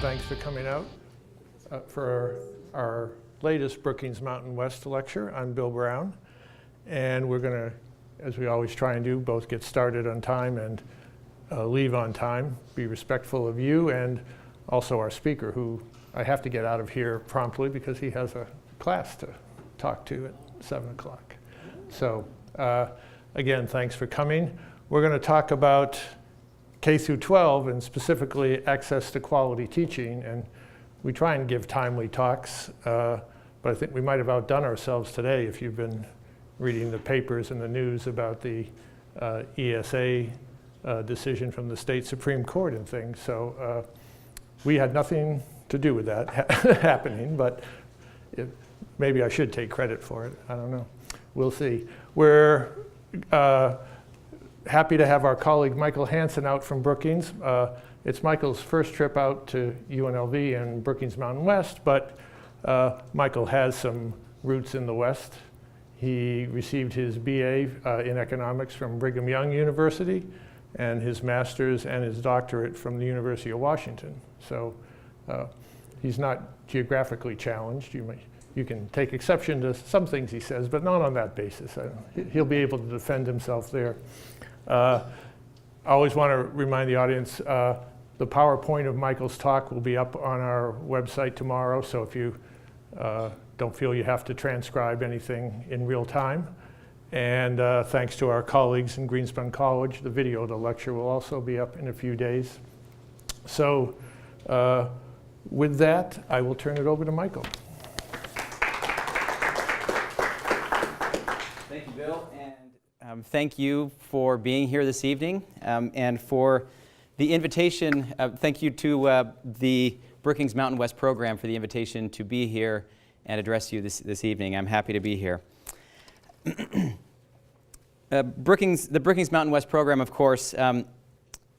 thanks for coming out for our latest Brookings Mountain West lecture. I'm Bill Brown, and we're going to, as we always try and do, both get started on time and leave on time, be respectful of you and also our speaker, who I have to get out of here promptly because he has a class to talk to at 7 o'clock. So again, thanks for coming. We're going to talk about K through 12 and specifically access to quality teaching, and we try and give timely talks, but I think we might have outdone ourselves today if you've been reading the papers and the news about the ESA decision from the state Supreme Court and things. So we had nothing to do with that happening, but maybe I should take credit for it. I don't know. We'll see. We're happy to have our colleague Michael Hansen out from Brookings. It's Michael's first trip out to UNLV and Brookings Mountain West, but Michael has some roots in the West. He received his BA in economics from Brigham Young University and his master's and his doctorate from the University of Washington. So he's not geographically challenged. You can take exception to some things he says, but not on that basis. He'll be able to defend himself there. I always want to remind the audience, the PowerPoint of Michael's talk will be up on our website tomorrow, so if you don't feel you have to transcribe anything in real time. And thanks to our colleagues in Greenspun College, the video of the lecture will also be up in a few days. So with that, I will turn it over to Michael. Thank you, Bill. And thank you for being here this evening and for the invitation. Thank you to the Brookings Mountain West program for the invitation to be here and address you this evening. I'm happy to be here. The Brookings Mountain West program, of course,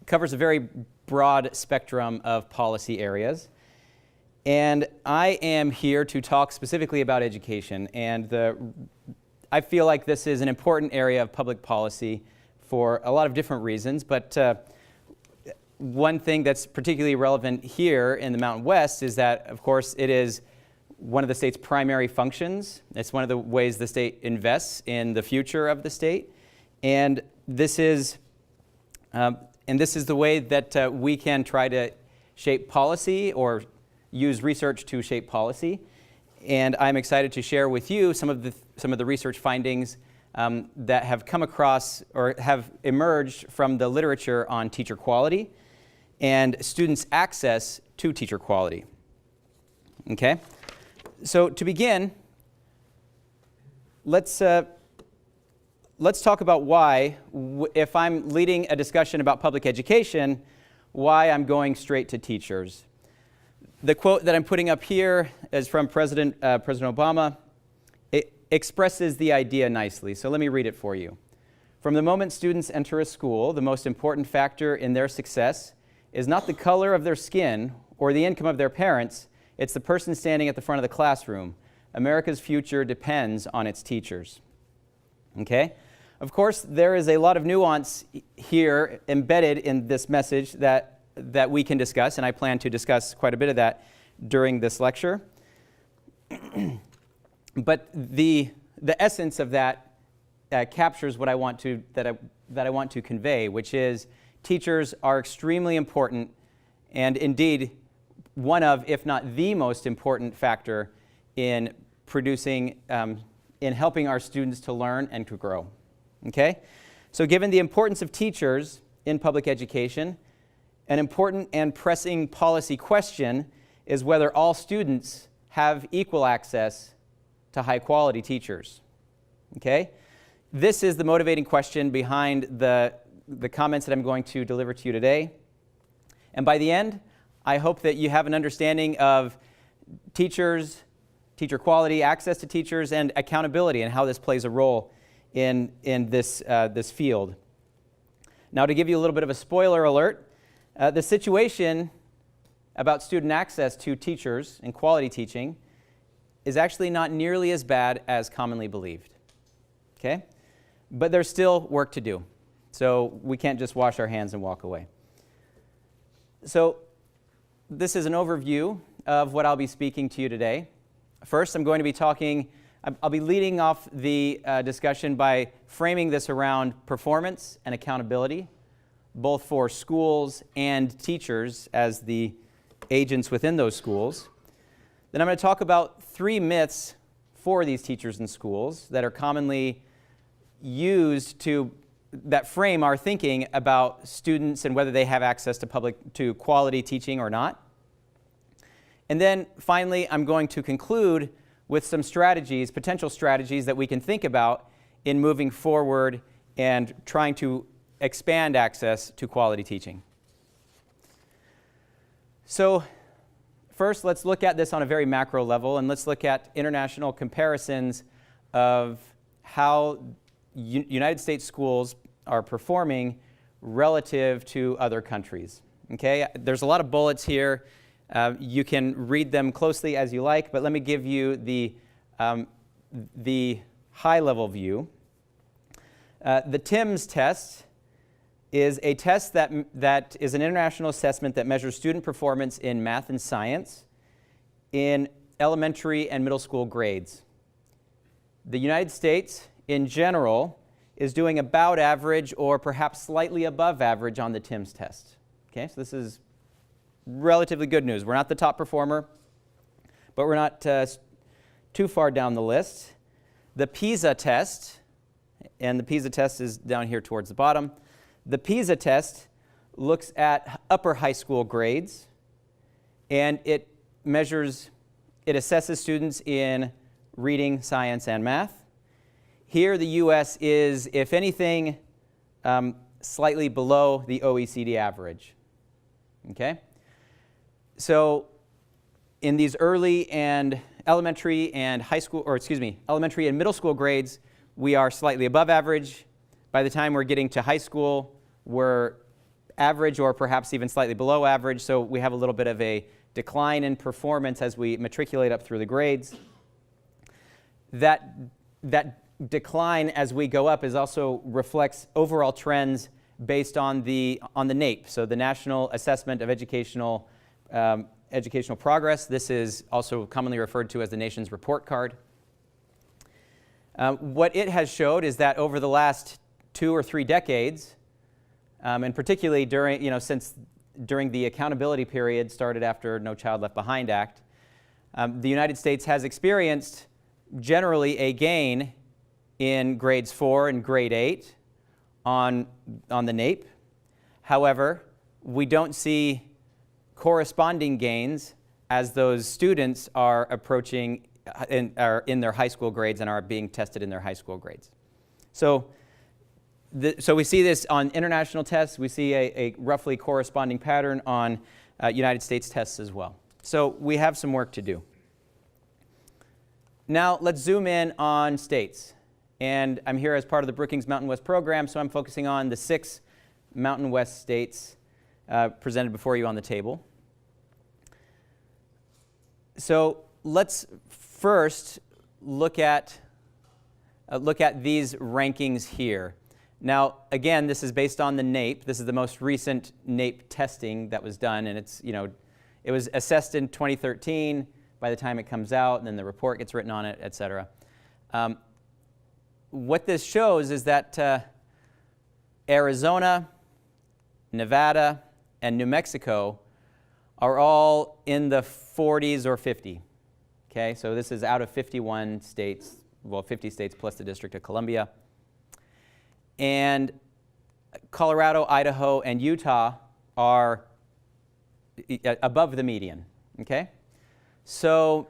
covers a very broad spectrum of policy areas. And I am here to talk specifically about education. And I feel like this is an important area of public policy for a lot of different reasons. But one thing that's particularly relevant here in the Mountain West is that, of course, it is one of the state's primary functions. It's one of the ways the state invests in the future of the state. And this is the way that we can try to shape policy or use research to shape policy. And I'm excited to share with you some of the research findings that have come across or have emerged from the literature on teacher quality and students' access to teacher quality. Okay? So to begin, let's talk about why, if I'm leading a discussion about public education, why I'm going straight to teachers. The quote that I'm putting up here is from President Obama. It expresses the idea nicely, so let me read it for you. From the moment students enter a school, the most important factor in their success is not the color of their skin or the income of their parents, it's the person standing at the front of the classroom. America's future depends on its teachers. Okay? Of course, there is a lot of nuance here embedded in this message that we can discuss, and I plan to discuss quite a bit of that during this lecture. But the essence of that captures what I want to that I want to convey, which is teachers are extremely important, and indeed one of, if not the most important factor in producing, in helping our students to learn and to grow. Okay? So given the importance of teachers in public education, an important and pressing policy question is whether all students have equal access to high-quality teachers. Okay? This is the motivating question behind the comments that I'm going to deliver to you today. And by the end, I hope that you have an understanding of teachers, teacher quality, access to teachers, and accountability, and how this plays a role in this field. Now, to give you a little bit of a spoiler alert, the situation about student access to teachers and quality teaching is actually not nearly as bad as commonly believed. Okay? But there's still work to do. So we can't just wash our hands and walk away. So this is an overview of what I'll be speaking to you today. First, I'm going to be I'll be leading off the discussion by framing this around performance and accountability, both for schools and teachers as the agents within those schools. Then I'm going to talk about 3 myths for these teachers and schools that are commonly used that frame our thinking about students and whether they have access to quality teaching or not. And then finally, I'm going to conclude with some strategies, potential strategies that we can think about in moving forward and trying to expand access to quality teaching. So first, let's look at this on a very macro level, and let's look at international comparisons of how United States schools are performing relative to other countries. Okay, there's a lot of bullets here. You can read them closely as you like, but let me give you the high-level view. The TIMSS test is a test that is an international assessment that measures student performance in math and science in elementary and middle school grades. The United States, in general, is doing about average or perhaps slightly above average on the TIMSS test. Okay, so this is relatively good news. We're not the top performer, but we're not too far down the list. The PISA test, and the PISA test is down here towards the bottom. The PISA test looks at upper high school grades, and it assesses students in reading, science, and math. Here, the U.S. is, if anything, slightly below the OECD average. Okay? So in these early and elementary and elementary and middle school grades, we are slightly above average. By the time we're getting to high school, we're average or perhaps even slightly below average, so we have a little bit of a decline in performance as we matriculate up through the grades. That decline as we go up also reflects overall trends based on the NAEP, so the National Assessment of Educational Progress. This is also commonly referred to as the nation's report card. What it has showed is that over the last 2 or 3 decades, and particularly during the accountability period started after No Child Left Behind Act, the United States has experienced generally a gain in grades 4 and grade 8 on the NAEP. However, we don't see corresponding gains as those students are approaching are in their high school grades and are being tested in their high school grades. So we see this on international tests. We see a roughly corresponding pattern on United States tests as well. So we have some work to do. Now let's zoom in on states. And I'm here as part of the Brookings Mountain West program, so I'm focusing on the 6 Mountain West states presented before you on the table. So let's first look at these rankings here. Now, again, this is based on the NAEP. This is the most recent NAEP testing that was done, and it was assessed in 2013 by the time it comes out, and then the report gets written on it, et cetera. What this shows is that Arizona, Nevada, and New Mexico are all in the 40s or 50. Okay, so this is out of 51 states, well, 50 states plus the District of Columbia. And Colorado, Idaho, and Utah are above the median. Okay? So,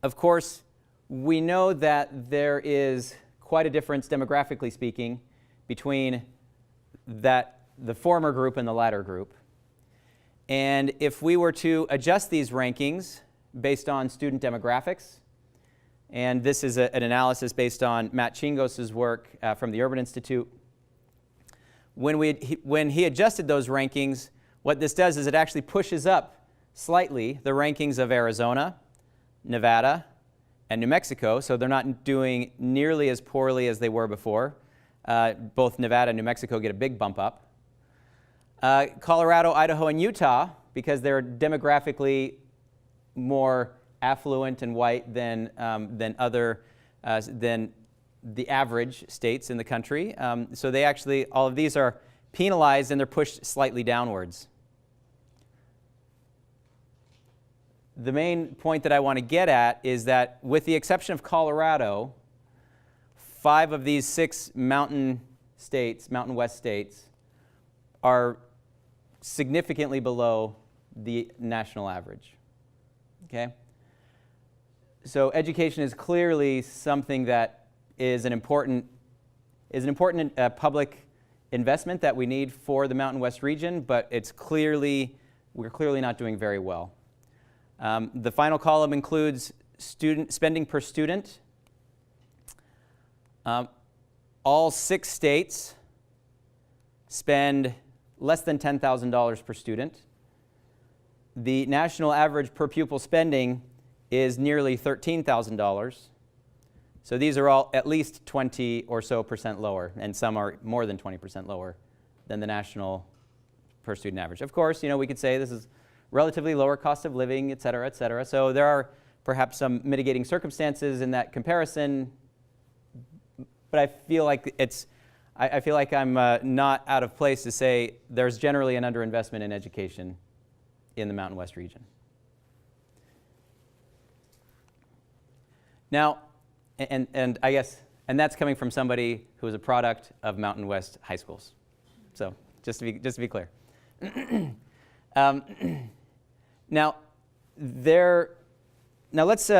of course, we know that there is quite a difference, demographically speaking, between the former group and the latter group. And if we were to adjust these rankings based on student demographics, and this is an analysis based on Matt Chingos's work from the Urban Institute, when he adjusted those rankings, what this does is it actually pushes up slightly the rankings of Arizona, Nevada, and New Mexico, so they're not doing nearly as poorly as they were before. Both Nevada and New Mexico get a big bump up. Colorado, Idaho, and Utah because they're demographically more affluent and white than the average states in the country. So they actually, all of these are penalized and they're pushed slightly downwards. The main point that I want to get at is that with the exception of Colorado, 5 of these 6 mountain states, Mountain West states, are significantly below the national average. Okay? So education is clearly something that is an important public investment that we need for the Mountain West region, but we're clearly not doing very well. The final column includes spending per student. All 6 states spend less than $10,000 per student. The national average per pupil spending is nearly $13,000. So these are all at least 20% or so lower, and some are more than 20% lower than the national per student average. Of course, we could say this is relatively lower cost of living, et cetera, et cetera. So there are perhaps some mitigating circumstances in that comparison, but I feel like I'm not out of place to say there's generally an underinvestment in education in the Mountain West region. Now, and I guess, and that's coming from somebody who is a product of Mountain West high schools. So just to be clear. Now let's,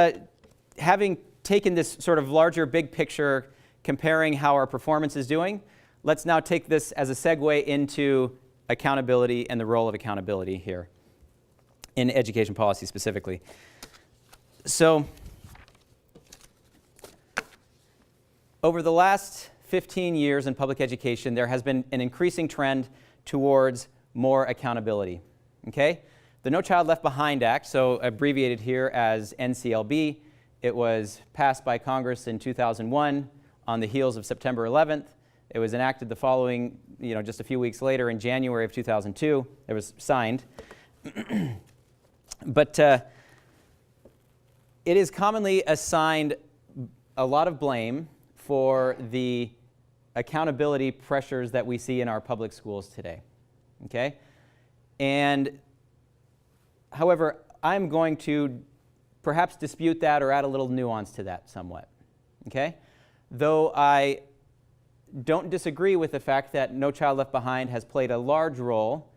having taken this sort of larger big picture comparing how our performance is doing, let's now take this as a segue into accountability and the role of accountability here in education policy specifically. So over the last 15 years in public education, there has been an increasing trend towards more accountability. Okay? The No Child Left Behind Act, so abbreviated here as NCLB, it was passed by Congress in 2001 on the heels of September 11th. It was enacted the following, just a few weeks later in January of 2002. It was signed. But it is commonly assigned a lot of blame for the accountability pressures that we see in our public schools today. Okay? And however, I'm going to perhaps dispute that or add a little nuance to that somewhat. Okay? Though I don't disagree with the fact that No Child Left Behind has played a large role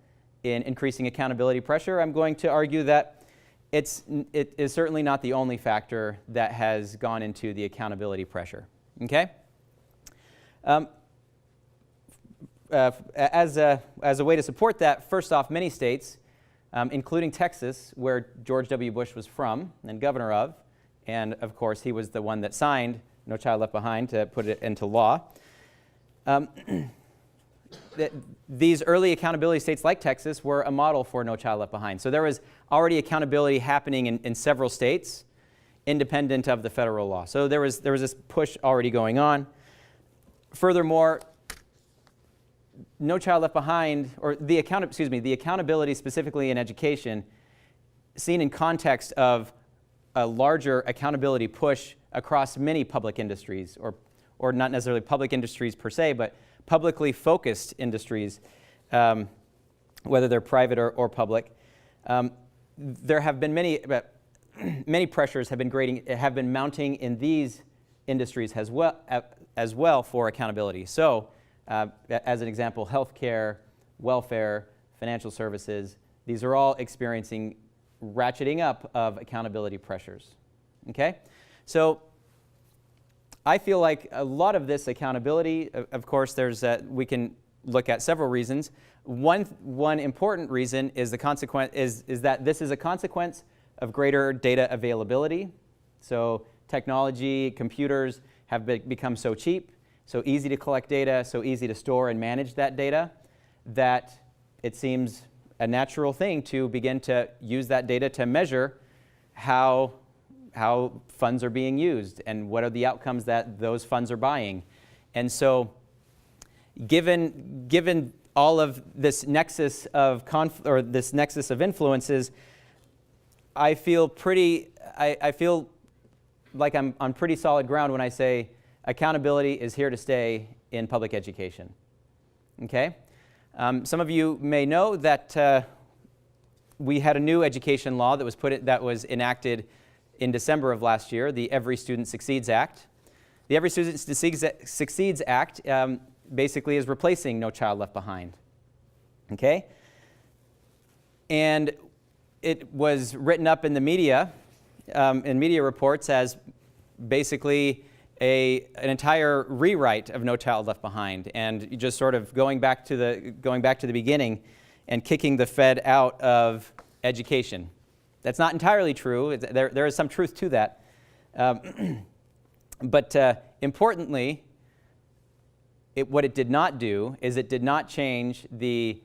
in increasing accountability pressure, I'm going to argue that it is certainly not the only factor that has gone into the accountability pressure. Okay? As a way to support that, first off, many states, including Texas, where George W. Bush was from and governor of, and of course he was the one that signed No Child Left Behind to put it into law. These early accountability states like Texas were a model for No Child Left Behind. So there was already accountability happening in several states, independent of the federal law. So there was this push already going on. Furthermore, No Child Left Behind, or the accountability specifically in education, seen in context of a larger accountability push across many public industries, or not necessarily public industries per se, but publicly focused industries, whether they're private or public. There have been many pressures have been mounting in these industries as well for accountability. So, as an example, healthcare, welfare, financial services, these are all experiencing ratcheting up of accountability pressures. Okay? So I feel like a lot of this accountability, of course, we can look at several reasons. One important reason is is that this is a consequence of greater data availability. So technology, computers have become so cheap, so easy to collect data, so easy to store and manage that data, that it seems a natural thing to begin to use that data to measure how funds are being used and what are the outcomes that those funds are buying. And so given all of this nexus of this nexus of influences, I feel like I'm on pretty solid ground when I say accountability is here to stay in public education. Okay? Some of you may know that we had a new education law that was enacted in December of last year, the Every Student Succeeds Act. The Every Student Succeeds Act basically is replacing No Child Left Behind. Okay? And it was written up in the media, in media reports, as basically an entire rewrite of No Child Left Behind, and just sort of going back to the beginning and kicking the Fed out of education. That's not entirely true. There is some truth to that. But importantly, what it did not do is it did not change the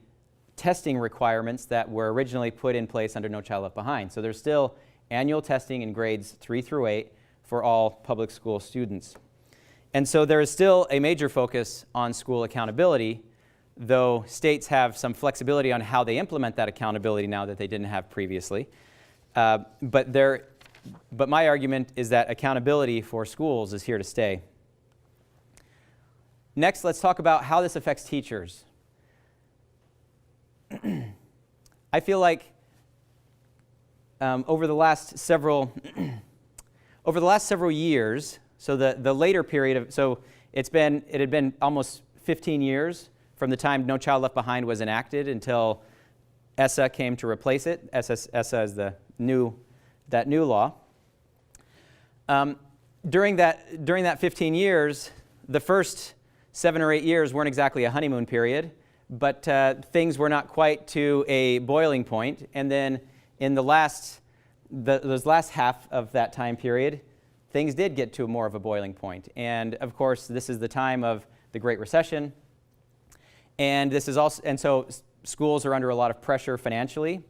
testing requirements that were originally put in place under No Child Left Behind. So there's still annual testing in grades 3 through 8 for all public school students. And so there is still a major focus on school accountability, though states have some flexibility on how they implement that accountability now that they didn't have previously. But my argument is that accountability for schools is here to stay. Next, let's talk about how this affects teachers. I feel like over the last several years, so the later period it had been almost 15 years from the time No Child Left Behind was enacted until ESSA came to replace it. ESSA is that new law. During that 15 years, the first 7 or 8 years weren't exactly a honeymoon period, but things were not quite to a boiling point. And then in those last half of that time period, things did get to more of a boiling point. And of course, this is the time of the Great Recession, and so schools are under a lot of pressure financially,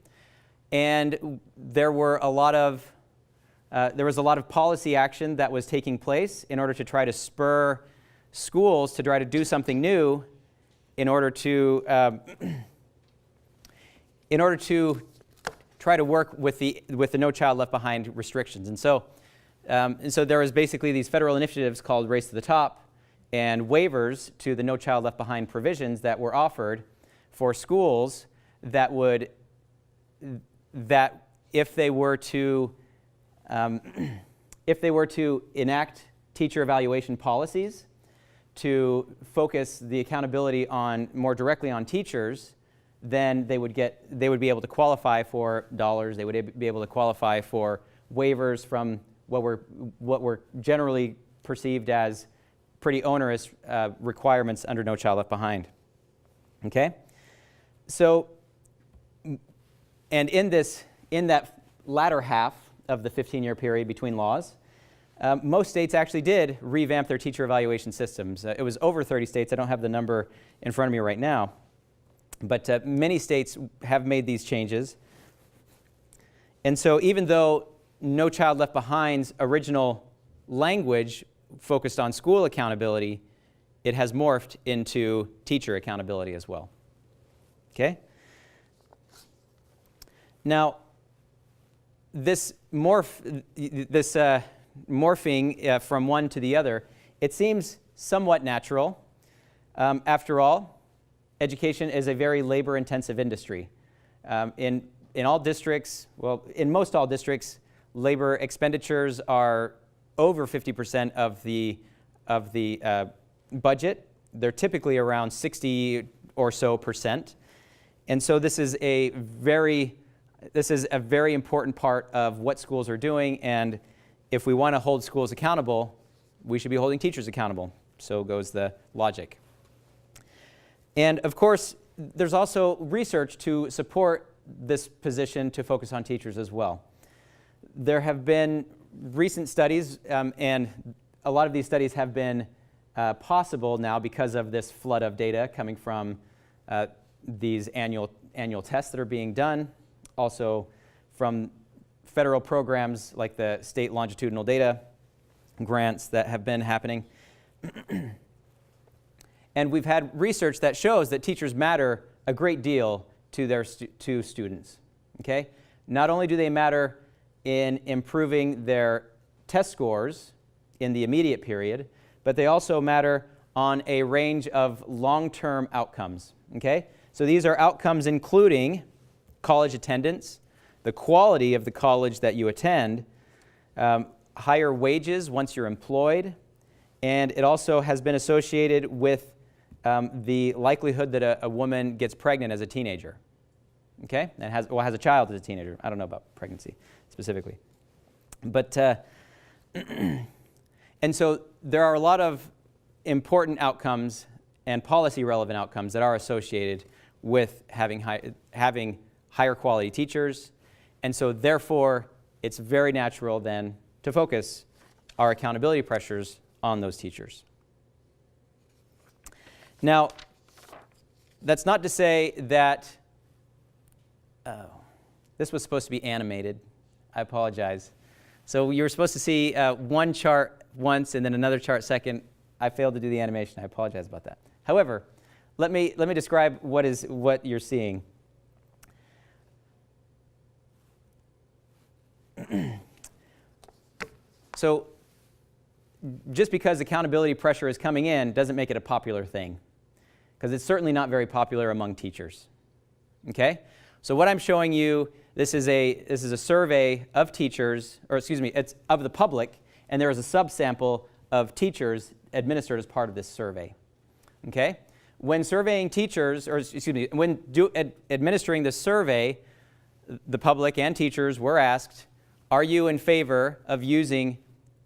and there was a lot of policy action that was taking place in order to try to spur schools to try to do something new in order to try to work with the No Child Left Behind restrictions. And so there was basically these federal initiatives called Race to the Top and waivers to the No Child Left Behind provisions that were offered for schools that if they were to enact teacher evaluation policies to focus the accountability more directly on teachers, then they would be able to qualify for dollars. They would be able to qualify for waivers from what were generally perceived as pretty onerous requirements under No Child Left Behind. Okay, so and in that latter half of the 15-year period between laws, most states actually did revamp their teacher evaluation systems. It was over 30 states. I don't have the number in front of me right now. But many states have made these changes. And so even though No Child Left Behind's original language focused on school accountability, it has morphed into teacher accountability as well. Okay? Now, this morphing from one to the other, it seems somewhat natural. After all, education is a very labor-intensive industry. In all districts, well, in most all districts, labor expenditures are over 50% of the budget. They're typically around 60 or so percent. And so this is a very important part of what schools are doing, and if we want to hold schools accountable, we should be holding teachers accountable. So goes the logic. And of course, there's also research to support this position to focus on teachers as well. There have been recent studies, and a lot of these studies have been possible now because of this flood of data coming from these annual tests that are being done, also from federal programs like the state longitudinal data grants that have been happening. And we've had research that shows that teachers matter a great deal to their to students. Okay? Not only do they matter in improving their test scores in the immediate period, but they also matter on a range of long-term outcomes. Okay? So these are outcomes including college attendance, the quality of the college that you attend, higher wages once you're employed, and it also has been associated with the likelihood that a woman gets pregnant as a teenager. Okay? And has a child as a teenager. I don't know about pregnancy specifically. But, and so there are a lot of important outcomes and policy relevant outcomes that are associated with having higher quality teachers. And so therefore, it's very natural then to focus our accountability pressures on those teachers. Now, that's not to say that, this was supposed to be animated. I apologize. So you were supposed to see one chart once and then another chart second. I failed to do the animation. I apologize about that. However, let me describe what you're seeing. So just because accountability pressure is coming in doesn't make it a popular thing, because it's certainly not very popular among teachers. Okay? So what I'm showing you, this is a survey of teachers, or excuse me, it's of the public, and there is a subsample of teachers administered as part of this survey. Okay? When surveying teachers, or excuse me, when administering this survey, the public and teachers were asked, are you in favor of using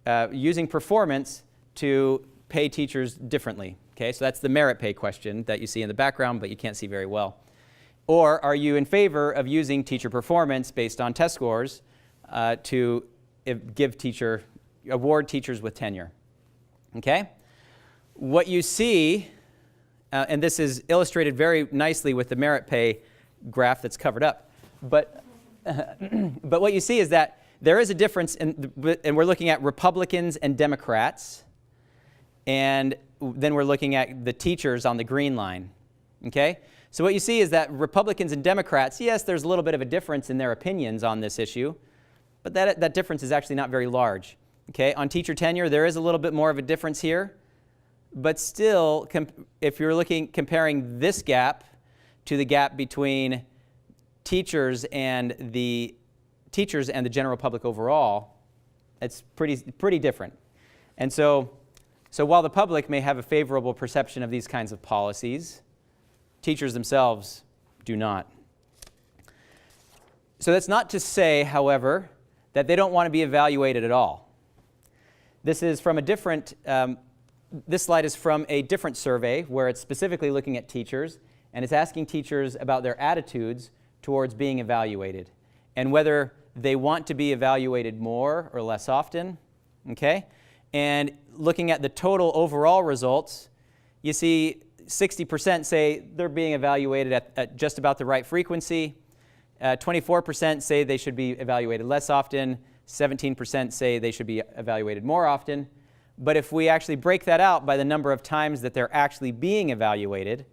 performance to pay teachers differently? Okay, so that's the merit pay question that you see in the background, but you can't see very well. Or are you in favor of using teacher performance based on test scores to award teachers with tenure? Okay? What you see, and this is illustrated very nicely with the merit pay graph that's covered up, but what you see is that there is a difference, and we're looking at Republicans and Democrats, and then we're looking at the teachers on the green line. Okay? So what you see is that Republicans and Democrats, yes, there's a little bit of a difference in their opinions on this issue, but that difference is actually not very large. Okay? On teacher tenure, there is a little bit more of a difference here, but still, if you're comparing this gap to the gap between teachers and the general public overall, it's pretty different. And so while the public may have a favorable perception of these kinds of policies, teachers themselves do not. So that's not to say, however, that they don't want to be evaluated at all. This is from a different, this slide is from a different survey where it's specifically looking at teachers, and it's asking teachers about their attitudes towards being evaluated and whether they want to be evaluated more or less often. Okay? And looking at the total overall results, you see 60% say they're being evaluated at just about the right frequency. 24% say they should be evaluated less often. 17% say they should be evaluated more often. But if we actually break that out by the number of times that they're actually being evaluated,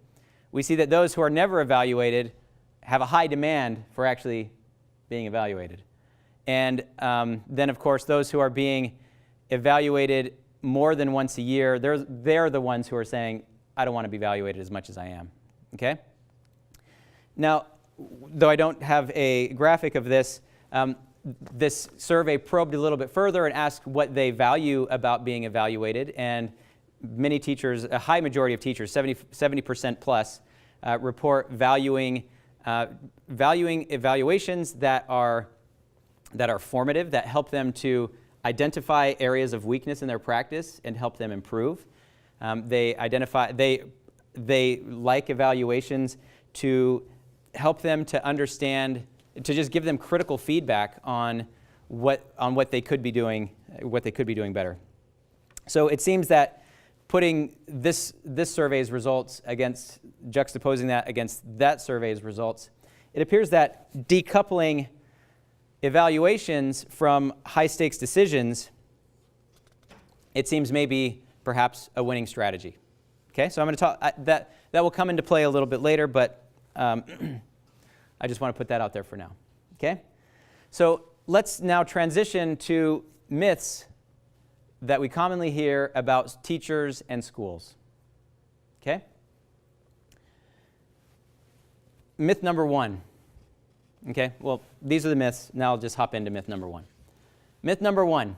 we see that those who are never evaluated have a high demand for actually being evaluated. And then, of course, those who are being evaluated more than once a year, they're the ones who are saying, I don't want to be evaluated as much as I am. Okay? Now, though I don't have a graphic of this, this survey probed a little bit further and asked what they value about being evaluated. And many teachers, a high majority of teachers, 70% plus, report valuing evaluations that are formative, that help them to identify areas of weakness in their practice and help them improve. They like evaluations to help them to understand, to just give them critical feedback on what they could be doing, better. So it seems that putting this survey's results against, juxtaposing that against that survey's results, it appears that decoupling evaluations from high-stakes decisions, it seems maybe perhaps a winning strategy. Okay, so I'm going to talk, that will come into play a little bit later, but I just want to put that out there for now. Okay? So let's now transition to myths that we commonly hear about teachers and schools. Okay? Myth number one. Okay, well, these are the myths. Now I'll just hop into myth number one. Myth number one,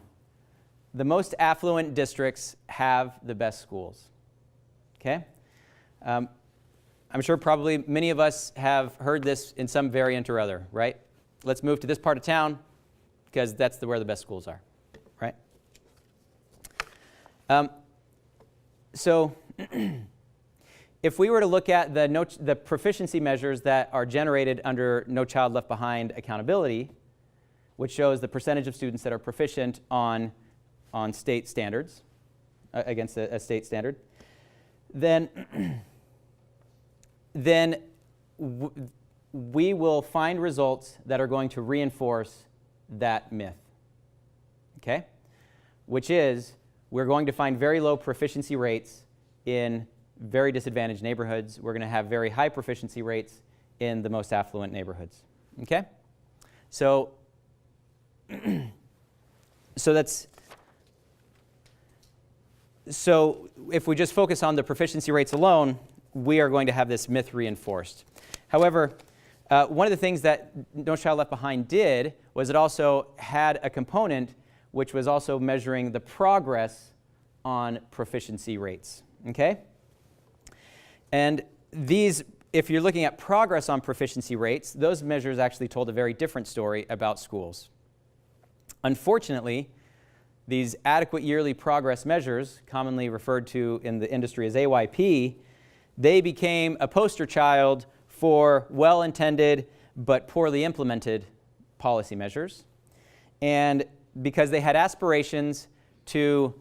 the most affluent districts have the best schools. Okay? I'm sure probably many of us have heard this in some variant or other, right? Let's move to this part of town because that's where the best schools are, right? So if we were to look at the proficiency measures that are generated under No Child Left Behind accountability, which shows the percentage of students that are proficient on state standards, against a state standard, then we will find results that are going to reinforce that myth, okay? Which is, we're going to find very low proficiency rates in very disadvantaged neighborhoods. We're going to have very high proficiency rates in the most affluent neighborhoods, okay? So if we just focus on the proficiency rates alone, we are going to have this myth reinforced. However, one of the things that No Child Left Behind did was it also had a component which was also measuring the progress on proficiency rates, okay? And these, if you're looking at progress on proficiency rates, those measures actually told a very different story about schools. Unfortunately, these adequate yearly progress measures, commonly referred to in the industry as AYP, they became a poster child for well-intended but poorly implemented policy measures. And because they had aspirations to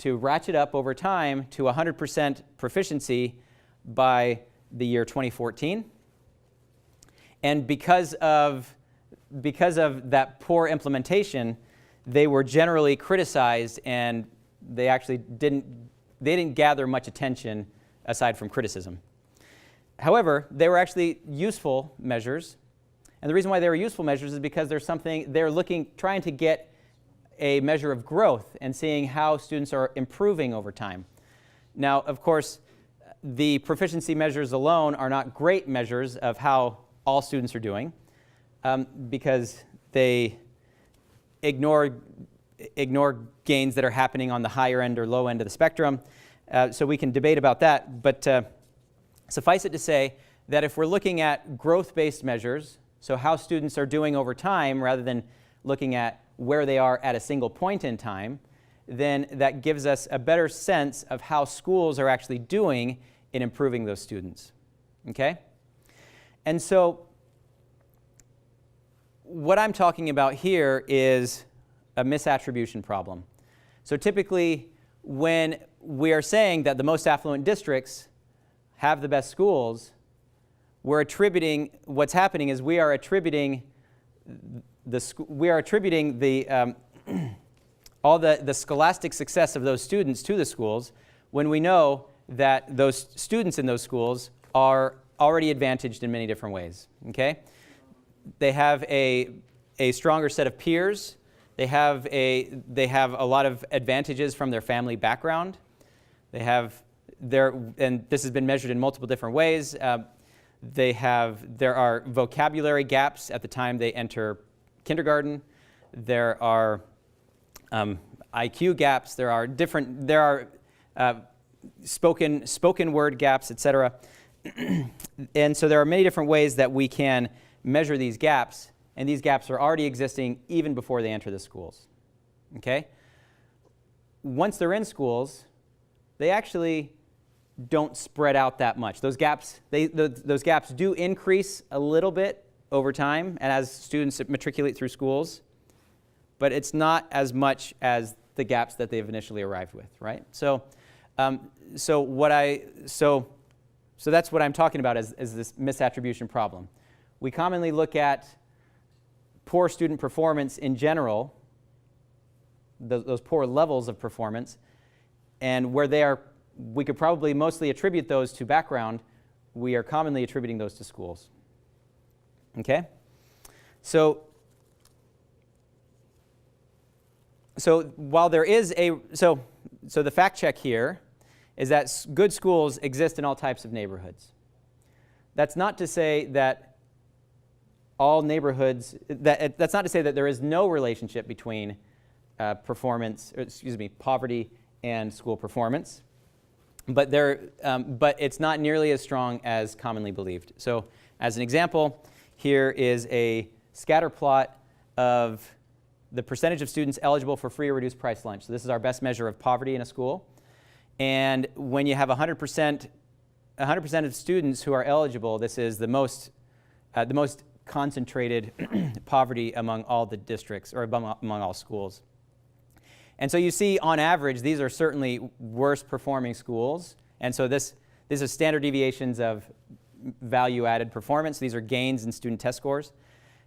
ratchet up over time to 100% proficiency by the year 2014. And because of that poor implementation, they were generally criticized, and they actually didn't gather much attention aside from criticism. However, they were actually useful measures, and the reason why they were useful measures is because they're trying to get a measure of growth and seeing how students are improving over time. Now, of course, the proficiency measures alone are not great measures of how all students are doing, because they ignore gains that are happening on the higher end or low end of the spectrum. So we can debate about that, but suffice it to say that if we're looking at growth-based measures, so how students are doing over time rather than looking at where they are at a single point in time, then that gives us a better sense of how schools are actually doing in improving those students, okay? And so what I'm talking about here is a misattribution problem. So typically, when we are saying that the most affluent districts have the best schools, what's happening is we are attributing all the scholastic success of those students to the schools, when we know that those students in those schools are already advantaged in many different ways, okay? They have a stronger set of peers. They have a lot of advantages from their family background. And this has been measured in multiple different ways. There are vocabulary gaps at the time they enter kindergarten. There are IQ gaps. There are spoken word gaps, etc. And so there are many different ways that we can measure these gaps, and these gaps are already existing even before they enter the schools. Okay? Once they're in schools, they actually don't spread out that much. Those gaps do increase a little bit over time and as students matriculate through schools, but it's not as much as the gaps that they've initially arrived with, right? So that's what I'm talking about as this misattribution problem. We commonly look at poor student performance in general, those poor levels of performance, and where they are we could probably mostly attribute those to background. We are commonly attributing those to schools. Okay? So while there is so the fact check here is that good schools exist in all types of neighborhoods. That's not to say that all neighborhoods, that's not to say that there is no relationship between poverty and school performance, but it's not nearly as strong as commonly believed. So as an example, here is a scatter plot of the percentage of students eligible for free or reduced price lunch. So this is our best measure of poverty in a school. And when you have 100% of students who are eligible, this is the most concentrated poverty among all the districts, or among all schools. And so you see, on average, these are certainly worse performing schools. And so these are standard deviations of value-added performance. These are gains in student test scores.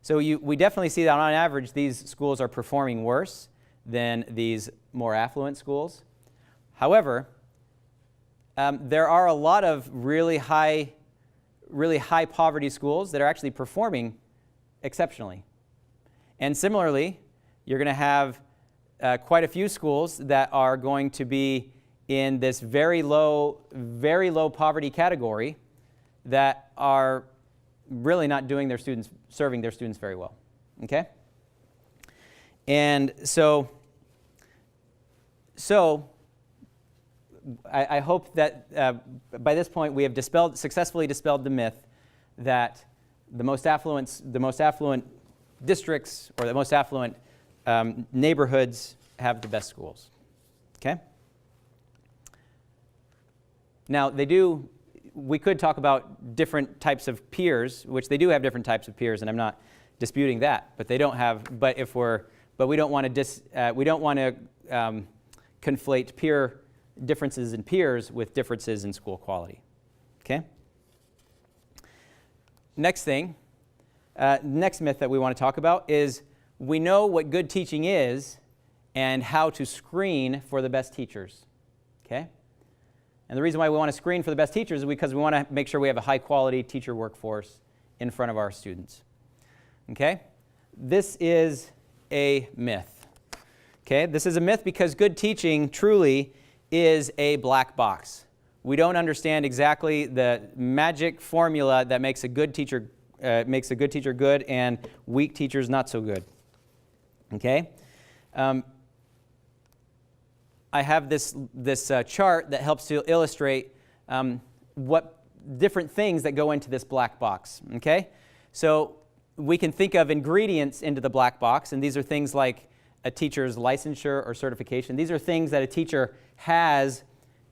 So we definitely see that on average, these schools are performing worse than these more affluent schools. However, there are a lot of really high poverty schools that are actually performing exceptionally. And similarly, you're going to have quite a few schools that are going to be in this very low poverty category that are really not serving their students very well. Okay? And so I hope that by this point we have successfully dispelled the myth that the most affluent districts or the most affluent neighborhoods have the best schools. Okay? Now we could talk about different types of peers, which they do have different types of peers, and I'm not disputing that. But they don't have. But we don't want to conflate peer differences in peers with differences in school quality. Okay. Next thing, next myth that we want to talk about is we know what good teaching is and how to screen for the best teachers. Okay. And the reason why we want to screen for the best teachers is because we want to make sure we have a high-quality teacher workforce in front of our students. Okay? This is a myth. Okay? This is a myth because good teaching truly is a black box. We don't understand exactly the magic formula that makes a good teacher good and weak teachers not so good. Okay? I have this chart that helps to illustrate what different things that go into this black box. Okay, so we can think of ingredients into the black box, and these are things like a teacher's licensure or certification. These are things that a teacher has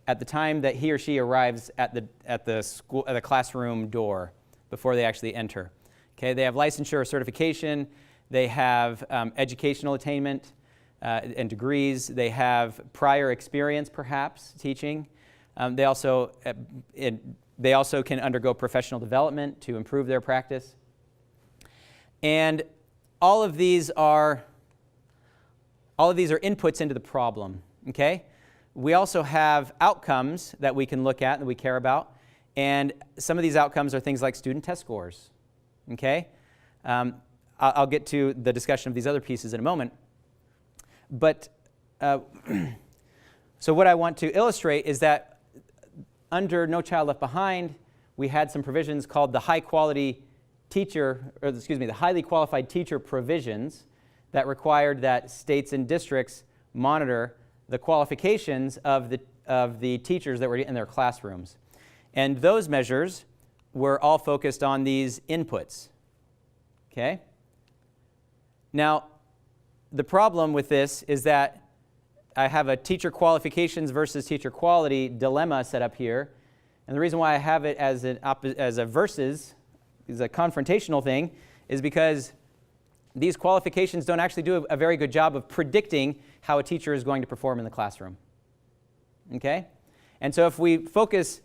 at the time that he or she arrives at the classroom door before they actually enter. Okay, they have licensure or certification. They have educational attainment. And degrees. They have prior experience, perhaps, teaching. They also can undergo professional development to improve their practice. And all of these are inputs into the problem. Okay? We also have outcomes that we can look at and we care about. And some of these outcomes are things like student test scores. Okay? I'll get to the discussion of these other pieces in a moment. But so what I want to illustrate is that under No Child Left Behind, we had some provisions called the highly qualified teacher provisions that required that states and districts monitor the qualifications of the teachers that were in their classrooms. And those measures were all focused on these inputs. Okay? Now, the problem with this is that I have a teacher qualifications versus teacher quality dilemma set up here. And the reason why I have it as a confrontational thing, is because these qualifications don't actually do a very good job of predicting how a teacher is going to perform in the classroom. Okay? And so if we focus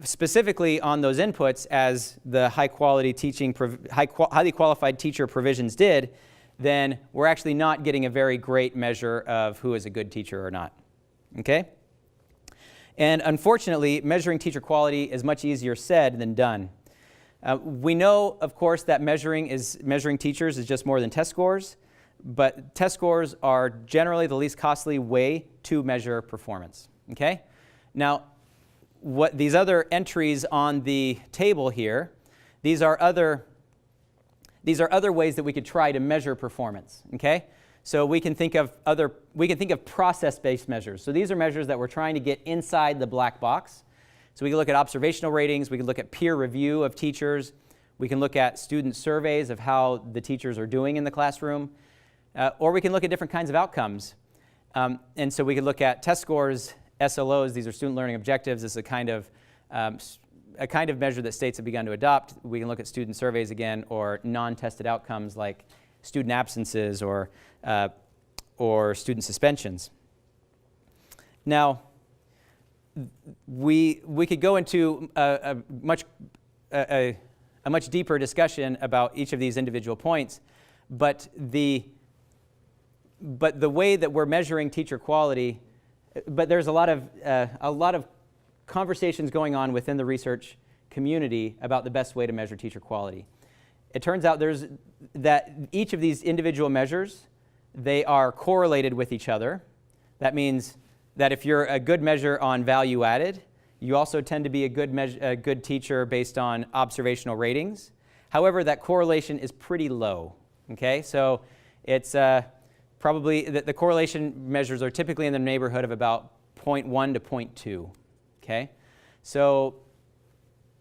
specifically on those inputs as the highly qualified teacher provisions did, then we're actually not getting a very great measure of who is a good teacher or not. Okay? And unfortunately, measuring teacher quality is much easier said than done. We know, of course, that measuring teachers is just more than test scores, but test scores are generally the least costly way to measure performance. Okay? Now, what these other entries on the table here, these are other ways that we could try to measure performance. Okay? So we can think of process-based measures. So these are measures that we're trying to get inside the black box. So we can look at observational ratings, we can look at peer review of teachers, we can look at student surveys of how the teachers are doing in the classroom, or we can look at different kinds of outcomes. And so we can look at test scores, SLOs, these are student learning objectives. This is a kind of measure that states have begun to adopt. We can look at student surveys again, or non-tested outcomes like student absences or student suspensions. Now, we could go into a much deeper discussion about each of these individual points, but the way that we're measuring teacher quality, but there's a lot of conversations going on within the research community about the best way to measure teacher quality. It turns out that each of these individual measures, they are correlated with each other. That means that if you're a good measure on value added, you also tend to be a good teacher based on observational ratings. However, that correlation is pretty low. Okay, so it's probably the correlation measures are typically in the neighborhood of about 0.1 to 0.2. Okay, so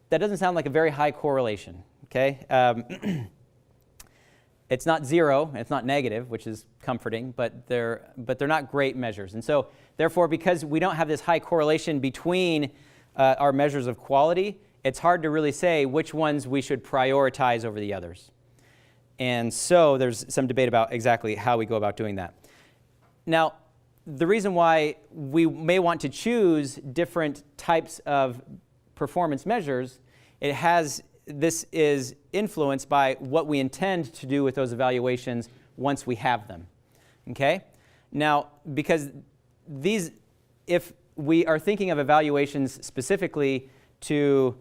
that doesn't sound like a very high correlation. Okay, it's not zero, it's not negative, which is comforting, but they're not great measures. And so, therefore, because we don't have this high correlation between our measures of quality, it's hard to really say which ones we should prioritize over the others. And so there's some debate about exactly how we go about doing that. Now, the reason why we may want to choose different types of performance measures, this is influenced by what we intend to do with those evaluations once we have them. Okay? Now, because if we are thinking of evaluations specifically to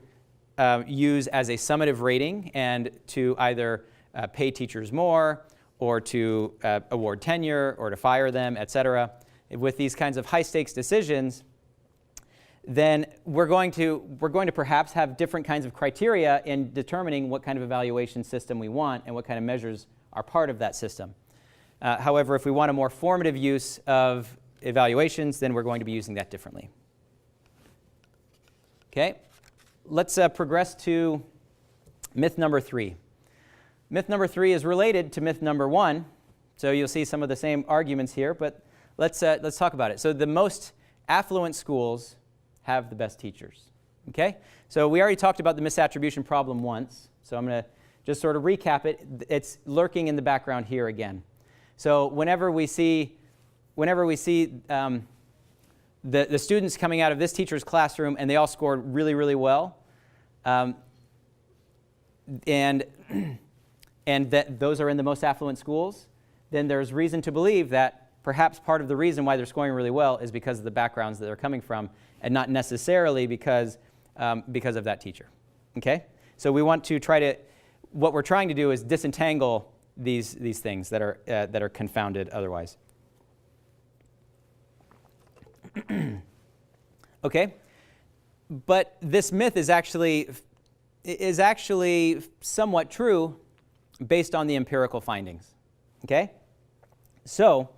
use as a summative rating and to either pay teachers more or to award tenure or to fire them, etc., with these kinds of high-stakes decisions, then we're going to perhaps have different kinds of criteria in determining what kind of evaluation system we want and what kind of measures are part of that system. However, if we want a more formative use of evaluations, then we're going to be using that differently. Okay, let's progress to myth number 3. Myth number 3 is related to myth number 1, so you'll see some of the same arguments here, but let's talk about it. So the most affluent schools have the best teachers. Okay? So we already talked about the misattribution problem once, so I'm going to just sort of recap it. It's lurking in the background here again. So whenever we see the students coming out of this teacher's classroom and they all scored really, really well, and that those are in the most affluent schools, then there's reason to believe that perhaps part of the reason why they're scoring really well is because of the backgrounds that they're coming from, and not necessarily because of that teacher. Okay? So we want to what we're trying to do is disentangle these things that are confounded otherwise. Okay? But this myth is actually somewhat true based on the empirical findings. Okay? So,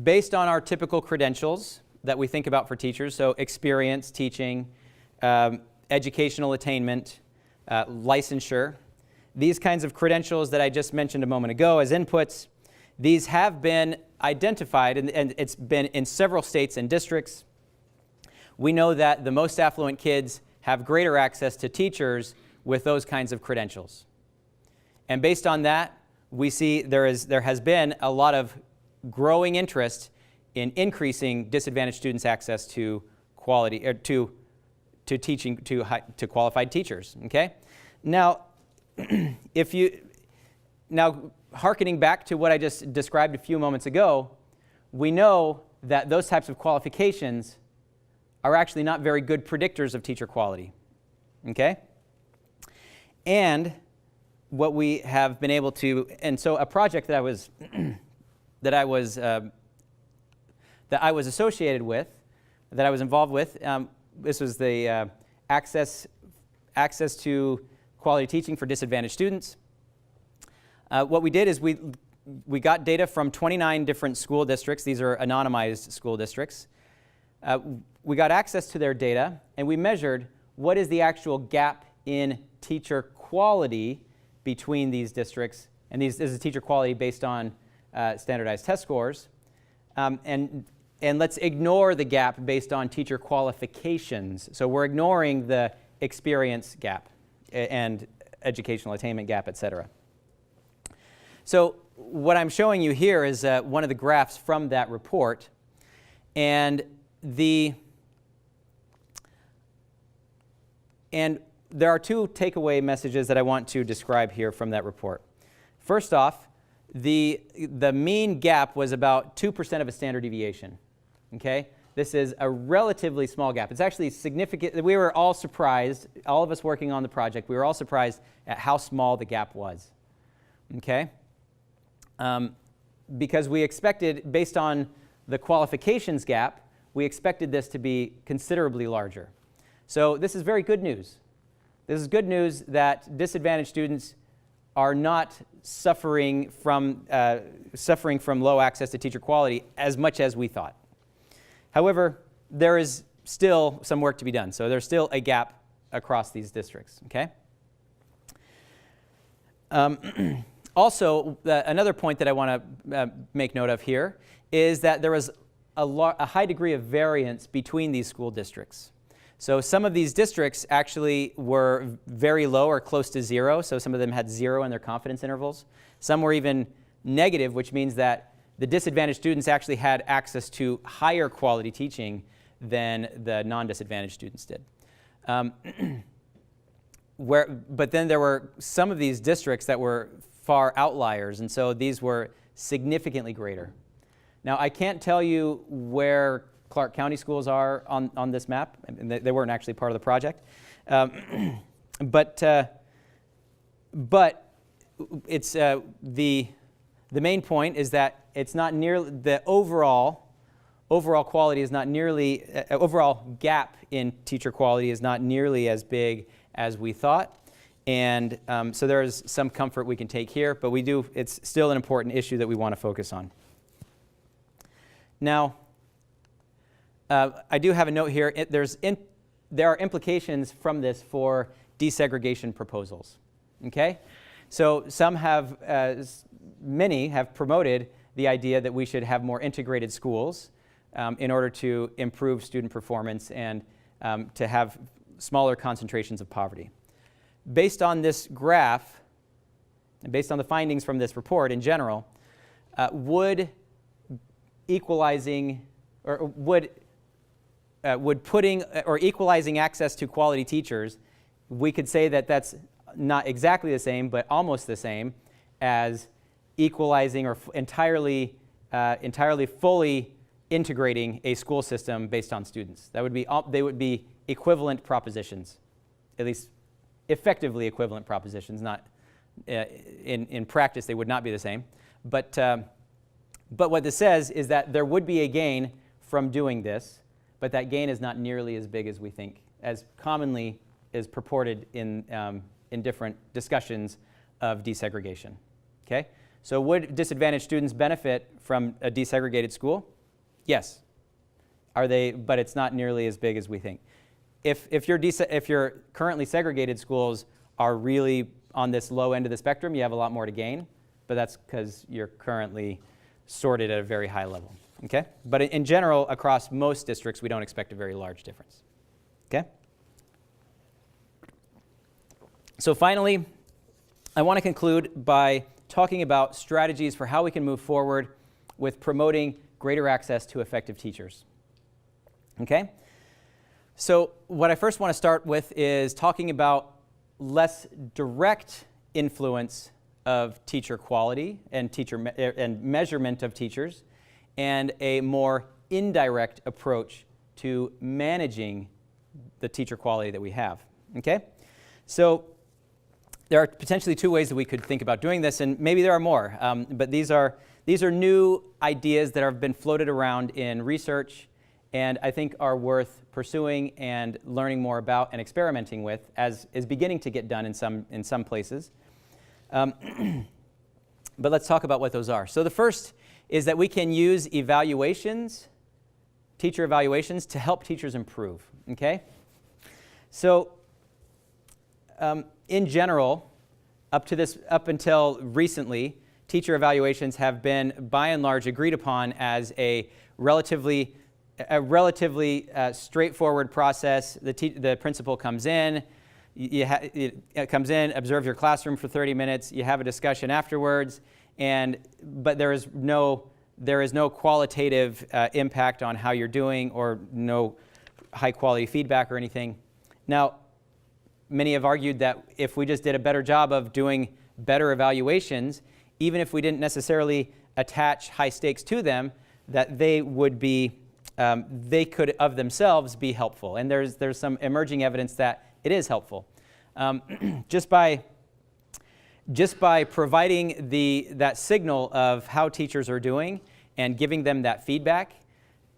based on our typical credentials that we think about for teachers, so experience, teaching, educational attainment, licensure, these kinds of credentials that I just mentioned a moment ago as inputs, these have been identified, and it's been in several states and districts. We know that the most affluent kids have greater access to teachers with those kinds of credentials. And based on that, we see there has been a lot of growing interest in increasing disadvantaged students' access to quality to teaching to qualified teachers. Okay, now hearkening back to what I just described a few moments ago, we know that those types of qualifications are actually not very good predictors of teacher quality. Okay? And what we have been able to, and so a project that I was that I was associated with, that I was involved with, this was the access to quality teaching for disadvantaged students. What we did is we got data from 29 different school districts. These are anonymized school districts. We got access to their data, and we measured what is the actual gap in teacher quality between these districts. And this is teacher quality based on standardized test scores. And let's ignore the gap based on teacher qualifications. So we're ignoring the experience gap and educational attainment gap, et cetera. So what I'm showing you here is one of the graphs from that report. And there are two takeaway messages that I want to describe here from that report. First off, the mean gap was about 2% of a standard deviation. Okay? This is a relatively small gap. It's actually significant. We were all surprised, all of us working on the project, we were all surprised at how small the gap was. Okay? Because we expected, based on the qualifications gap, we expected this to be considerably larger. So this is very good news. This is good news that disadvantaged students are not suffering from low access to teacher quality as much as we thought. However, there is still some work to be done. So there's still a gap across these districts. Okay. Also, another point that I want to make note of here is that there was a high degree of variance between these school districts. So some of these districts actually were very low or close to zero. So some of them had 0 in their confidence intervals. Some were even negative, which means that the disadvantaged students actually had access to higher quality teaching than the non-disadvantaged students did. But then there were some of these districts that were far outliers, and so these were significantly greater. Now, I can't tell you where Clark County schools are on this map. And they weren't actually part of the project. But it's the main point is that it's not nearly the overall quality is not nearly overall gap in teacher quality is not nearly as big as we thought. And so there is some comfort we can take here, but it's still an important issue that we want to focus on. Now, I do have a note here. There are implications from this for desegregation proposals. Okay? So many have promoted the idea that we should have more integrated schools in order to improve student performance and to have smaller concentrations of poverty. Based on this graph, and based on the findings from this report in general, would equalizing access to quality teachers, we could say that that's not exactly the same, but almost the same as equalizing or entirely fully integrating a school system based on students. They would be equivalent propositions, at least effectively equivalent propositions. Not in practice they would not be the same, but what this says is that there would be a gain from doing this, but that gain is not nearly as big as we think, as commonly is purported in different discussions of desegregation. Okay? So would disadvantaged students benefit from a desegregated school? Yes. But it's not nearly as big as we think. If your currently segregated schools are really on this low end of the spectrum, you have a lot more to gain, but that's because you're currently sorted at a very high level. Okay? But in general, across most districts, we don't expect a very large difference. Okay? So finally, I want to conclude by talking about strategies for how we can move forward with promoting greater access to effective teachers. Okay? So what I first want to start with is talking about less direct influence of teacher quality and measurement of teachers, and a more indirect approach to managing the teacher quality that we have. Okay? So there are potentially two ways that we could think about doing this, and maybe there are more, but these are new ideas that have been floated around in research and I think are worth pursuing and learning more about and experimenting with, as is beginning to get done in some places. But let's talk about what those are. So the first is that we can use evaluations, teacher evaluations, to help teachers improve. Okay? So in general, up until recently, teacher evaluations have been, by and large, agreed upon as a relatively straightforward process. The principal comes in, comes in, observes your classroom for 30 minutes. You have a discussion afterwards, but there is no qualitative impact on how you're doing, or no high quality feedback or anything. Now, many have argued that if we just did a better job of doing better evaluations, even if we didn't necessarily attach high stakes to them, that they could of themselves be helpful. And there's some emerging evidence that it is helpful. Just by providing that signal of how teachers are doing and giving them that feedback,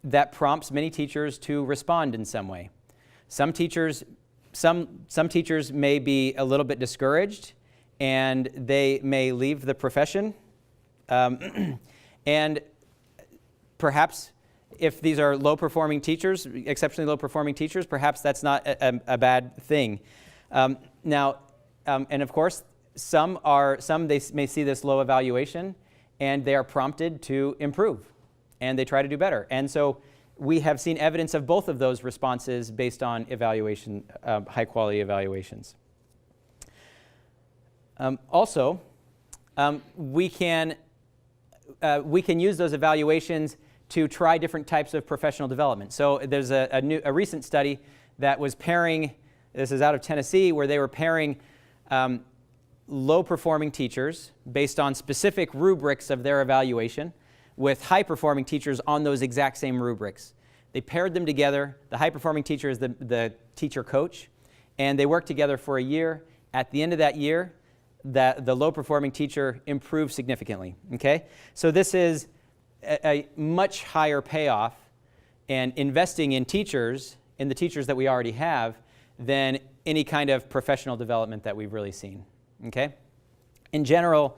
that prompts many teachers to respond in some way. Some teachers may be a little bit discouraged, and they may leave the profession. And perhaps if these are low-performing teachers, exceptionally low-performing teachers, perhaps that's not a bad thing. And of course, some they may see this low evaluation, and they are prompted to improve, and they try to do better. And so we have seen evidence of both of those responses based on evaluation, high-quality evaluations. Also, we can use those evaluations to try different types of professional development. So there's a recent study that was pairing, this is out of Tennessee, where they were pairing low-performing teachers based on specific rubrics of their evaluation with high-performing teachers on those exact same rubrics. They paired them together. The high-performing teacher is the teacher coach, and they worked together for a year. At the end of that year, the low-performing teacher improved significantly. Okay? So this is a much higher payoff and investing in teachers, in the teachers that we already have, than any kind of professional development that we've really seen. Okay? In general,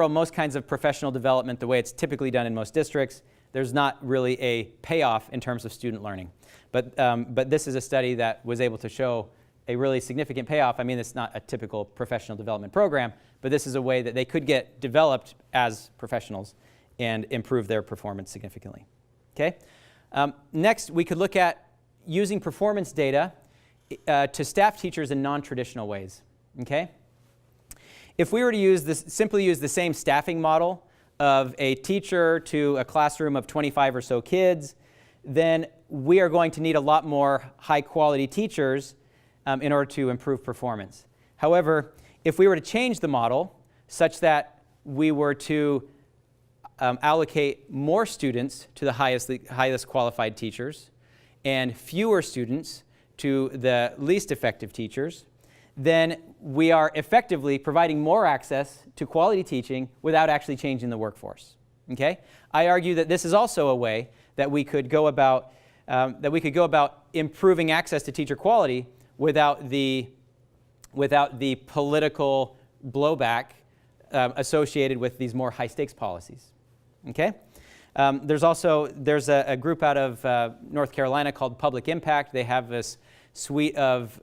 most kinds of professional development, the way it's typically done in most districts, there's not really a payoff in terms of student learning. But this is a study that was able to show a really significant payoff. I mean, it's not a typical professional development program, but this is a way that they could get developed as professionals and improve their performance significantly. Okay? Next, we could look at using performance data to staff teachers in non-traditional ways. Okay? If we were to simply use the same staffing model of a teacher to a classroom of 25 or so kids, then we are going to need a lot more high-quality teachers in order to improve performance. However, if we were to change the model such that we were to allocate more students to the highest qualified teachers and fewer students to the least effective teachers, then we are effectively providing more access to quality teaching without actually changing the workforce. Okay? I argue that this is also a way that we could go about improving access to teacher quality without the political blowback associated with these more high-stakes policies. Okay? There's a group out of North Carolina called Public Impact. They have this suite of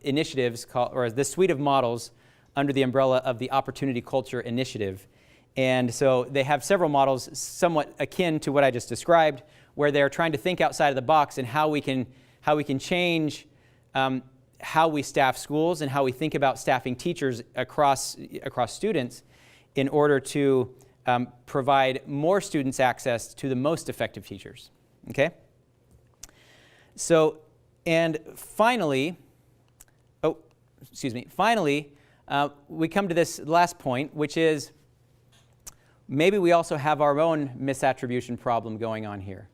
initiatives or this suite of models under the umbrella of the Opportunity Culture Initiative. And so they have several models somewhat akin to what I just described, where they're trying to think outside of the box and how we can change how we staff schools and how we think about staffing teachers across students in order to provide more students access to the most effective teachers. Okay? So, and finally, we come to this last point, which is maybe we also have our own misattribution problem going on here.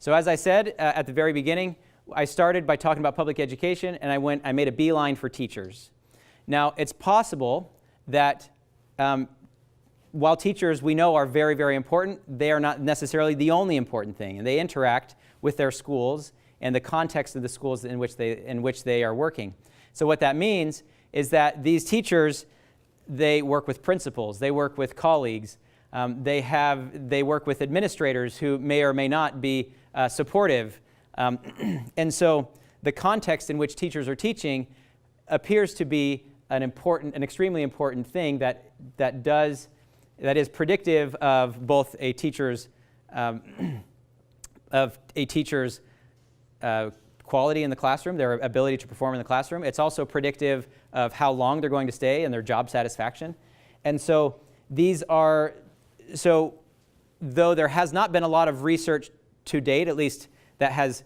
So as I said at the very beginning, I started by talking about public education, and I made a beeline for teachers. Now, it's possible that while teachers we know are very, very important, they are not necessarily the only important thing, and they interact with their schools and the context of the schools in which they are working. So what that means is that these teachers, they work with principals, they work with colleagues, they work with administrators who may or may not be supportive. And so the context in which teachers are teaching appears to be an extremely important thing that is predictive of both a teacher's quality in the classroom, their ability to perform in the classroom. It's also predictive of how long they're going to stay and their job satisfaction. And so though there has not been a lot of research to date, at least that has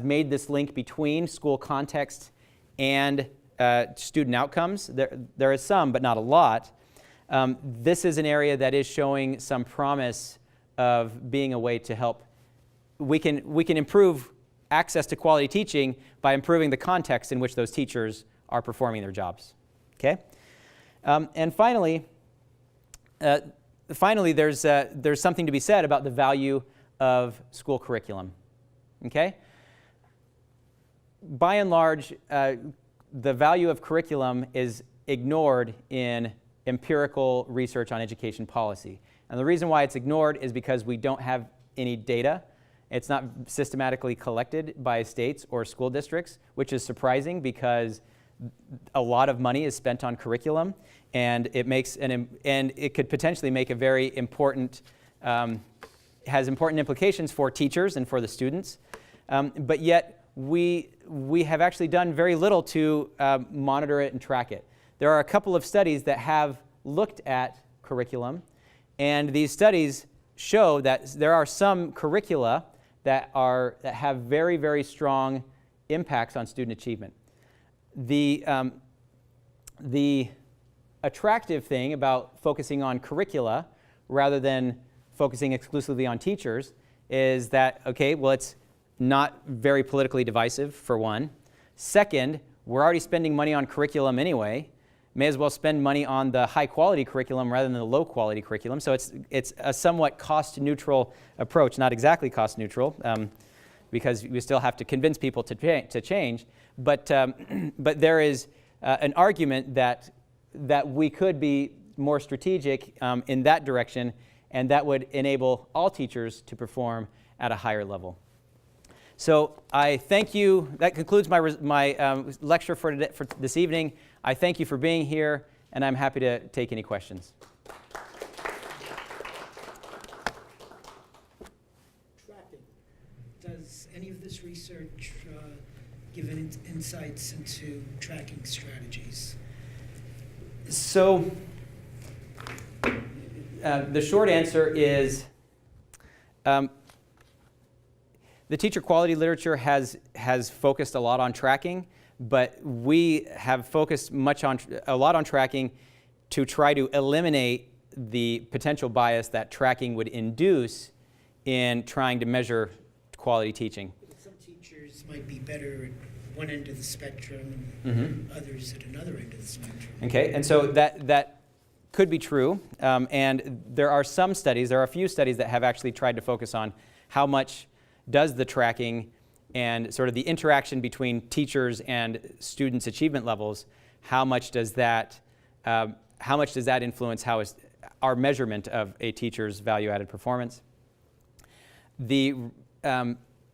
made this link between school context and student outcomes, there is some, but not a lot. This is an area that is showing some promise of being a way to help. We can improve access to quality teaching by improving the context in which those teachers are performing their jobs. Okay, and finally, there's something to be said about the value of school curriculum. Okay, by and large, the value of curriculum is ignored in empirical research on education policy. And the reason why it's ignored is because we don't have any data. It's not systematically collected by states or school districts, which is surprising because a lot of money is spent on curriculum, and it could potentially make a very important, has important implications for teachers and for the students. But yet we have actually done very little to monitor it and track it. There are a couple of studies that have looked at curriculum, and these studies show that there are some curricula that have very, very strong impacts on student achievement. The attractive thing about focusing on curricula rather than focusing exclusively on teachers is that, okay, well, it's not very politically divisive, for one. Second, we're already spending money on curriculum anyway. May as well spend money on the high-quality curriculum rather than the low-quality curriculum. So it's a somewhat cost-neutral approach, not exactly cost-neutral, because we still have to convince people to change. But there is an argument that we could be more strategic in that direction, and that would enable all teachers to perform at a higher level. So I thank you. That concludes my lecture for this evening. I thank you for being here, and I'm happy to take any questions. Tracking. Does any of this research give insights into tracking strategies? So the short answer is the teacher quality literature has focused a lot on tracking, but we have focused a lot on tracking to try to eliminate the potential bias that tracking would induce in trying to measure quality teaching. Some teachers might be better at one end of the spectrum and others at another end of the spectrum. Okay, and so that could be true, and there are a few studies that have actually tried to focus on how much does the tracking and sort of the interaction between teachers and students' achievement levels, how much does that influence our measurement of a teacher's value-added performance? The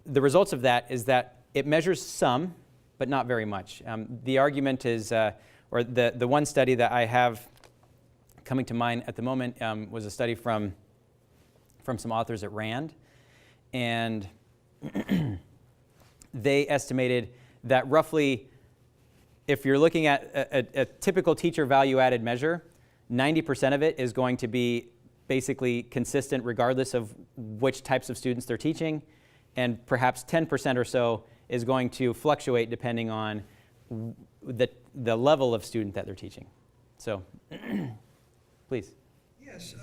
results of that is that it measures some, but not very much. The argument is, or the one study that I have coming to mind at the moment was a study from some authors at Rand, and they estimated that roughly, if you're looking at a typical teacher value-added measure, 90% of it is going to be basically consistent regardless of which types of students they're teaching, and perhaps 10% or so is going to fluctuate depending on the level of student that they're teaching. So, please. Yes.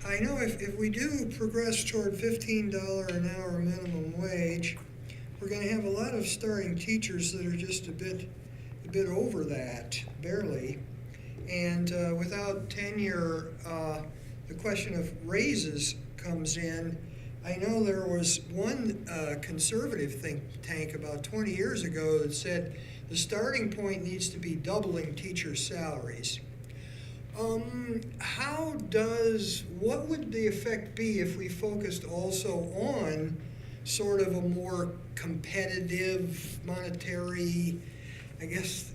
I know if we do progress toward $15 an hour minimum wage, we're going to have a lot of starting teachers that are just a bit over that, barely. And without tenure, the question of raises comes in. I know there was one conservative think tank about 20 years ago that said the starting point needs to be doubling teachers' salaries. What would the effect be if we focused also on sort of a more competitive monetary, I guess,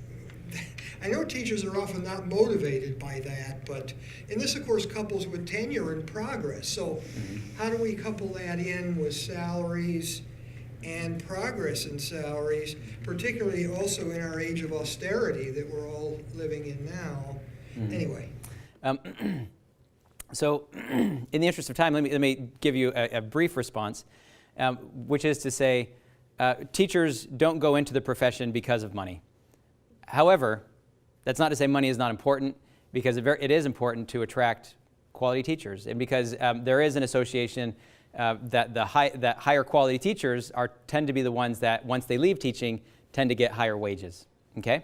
I know teachers are often not motivated by that, and this of course couples with tenure and progress. So how do we couple that in with salaries and progress in salaries, particularly also in our age of austerity that we're all living in now? Anyway. So in the interest of time, let me give you a brief response, which is to say teachers don't go into the profession because of money. However, that's not to say money is not important, because it is important to attract quality teachers, and because there is an association that higher quality teachers tend to be the ones that, once they leave teaching, tend to get higher wages. Okay,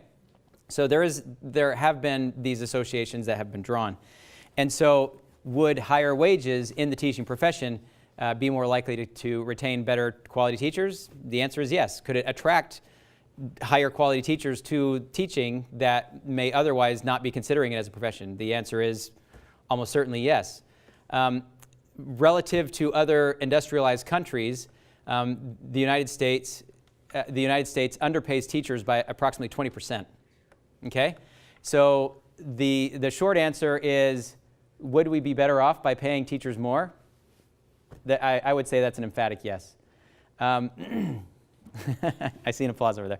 so there have been these associations that have been drawn, and so would higher wages in the teaching profession be more likely to retain better quality teachers? The answer is yes. Could it attract higher quality teachers to teaching that may otherwise not be considering it as a profession? The answer is almost certainly yes. Relative to other industrialized countries, the United States underpays teachers by approximately 20%. Okay, so the short answer is, would we be better off by paying teachers more? I would say that's an emphatic yes. I see an applause over there.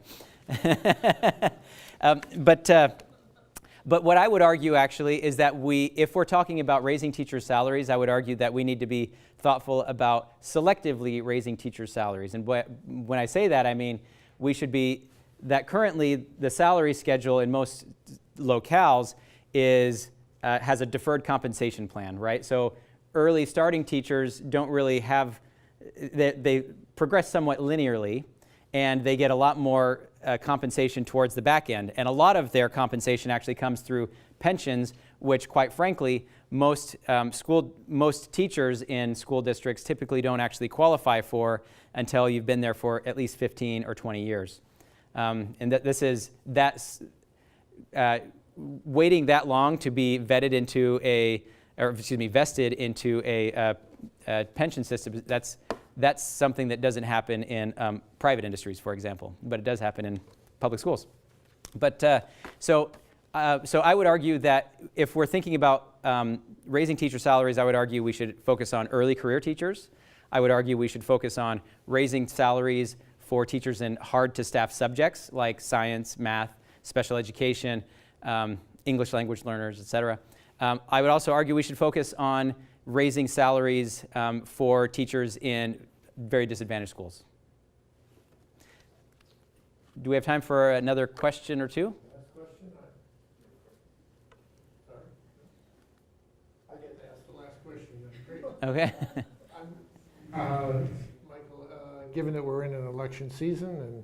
But what I would argue actually is that if we're talking about raising teachers' salaries, I would argue that we need to be thoughtful about selectively raising teachers' salaries. And when I say that, I mean that currently the salary schedule in most locales has a deferred compensation plan, right? So early starting teachers don't really have, they progress somewhat linearly, and they get a lot more compensation towards the back end. And a lot of their compensation actually comes through pensions, which, quite frankly, most teachers in school districts typically don't actually qualify for until you've been there for at least 15 or 20 years. And that's waiting that long to be vested into a pension system. That's something that doesn't happen in private industries, for example, but it does happen in public schools. But so I would argue that if we're thinking about raising teacher salaries, I would argue we should focus on early career teachers. I would argue we should focus on raising salaries for teachers in hard-to-staff subjects like science, math, special education, English language learners, etc. I would also argue we should focus on raising salaries for teachers in very disadvantaged schools. Do we have time for another question or two? Last question? Sorry. I get to ask the last question. That's great. Okay. Michael, given that we're in an election season, and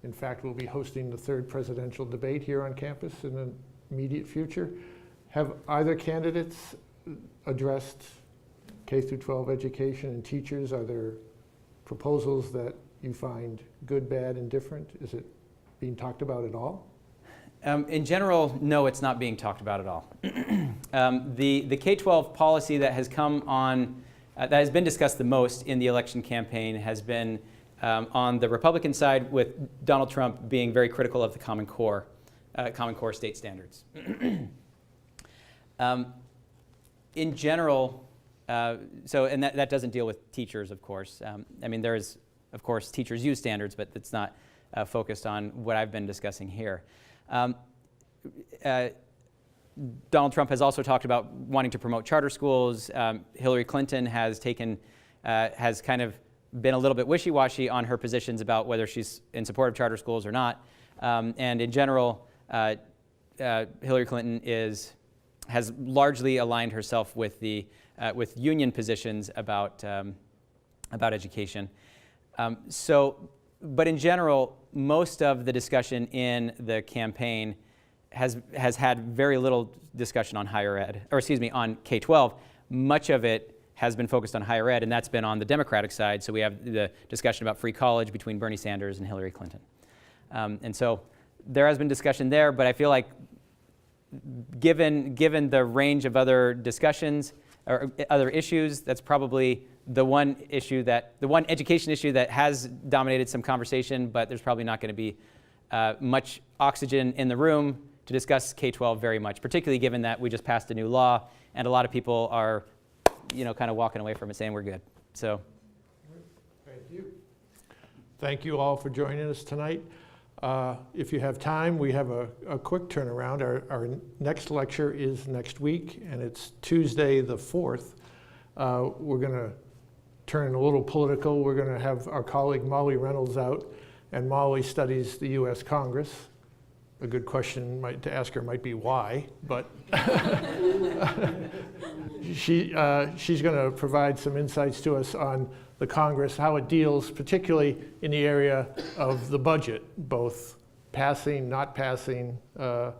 in fact we'll be hosting the third presidential debate here on campus in the immediate future, have either candidates addressed K-12 education and teachers? Are there proposals that you find good, bad, and different? Is it being talked about at all? In general, no, it's not being talked about at all. The K-12 policy that has come on, that has been discussed the most in the election campaign has been on the Republican side, with Donald Trump being very critical of the Common Core state standards. In general, and that doesn't deal with teachers, of course. I mean, there is, of course, teachers use standards, but it's not focused on what I've been discussing here. Donald Trump has also talked about wanting to promote charter schools. Hillary Clinton has kind of been a little bit wishy-washy on her positions about whether she's in support of charter schools or not. And in general, Hillary Clinton has largely aligned herself with the with union positions about education. But in general, most of the discussion in the campaign has had very little discussion on higher ed, or excuse me, on K-12. Much of it has been focused on higher ed, and that's been on the Democratic side. So we have the discussion about free college between Bernie Sanders and Hillary Clinton. And so there has been discussion there, but I feel like given the range of other discussions or other issues, that's probably the one education issue that has dominated some conversation, but there's probably not going to be much oxygen in the room to discuss K-12 very much, particularly given that we just passed a new law and a lot of people are, kind of walking away from it saying we're good. So, thank you. Thank you all for joining us tonight. If you have time, we have a quick turnaround. Our next lecture is next week, and it's Tuesday the 4th. We're going to turn a little political. We're going to have our colleague Molly Reynolds out, and Molly studies the U.S. Congress. A good question to ask her might be why, but she's going to provide some insights to us on the Congress, how it deals particularly in the area of the budget, both passing, not passing the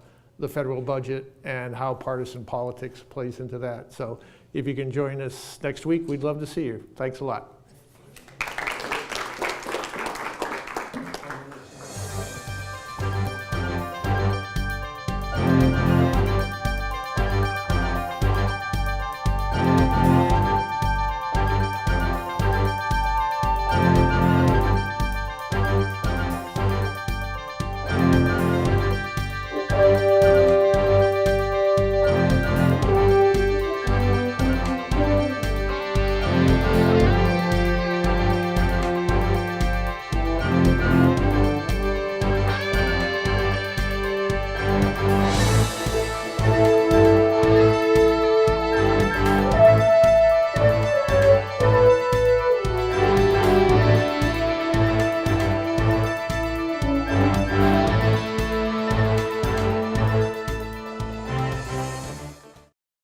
federal budget, and how partisan politics plays into that. So if you can join us next week, we'd love to see you. Thanks a lot.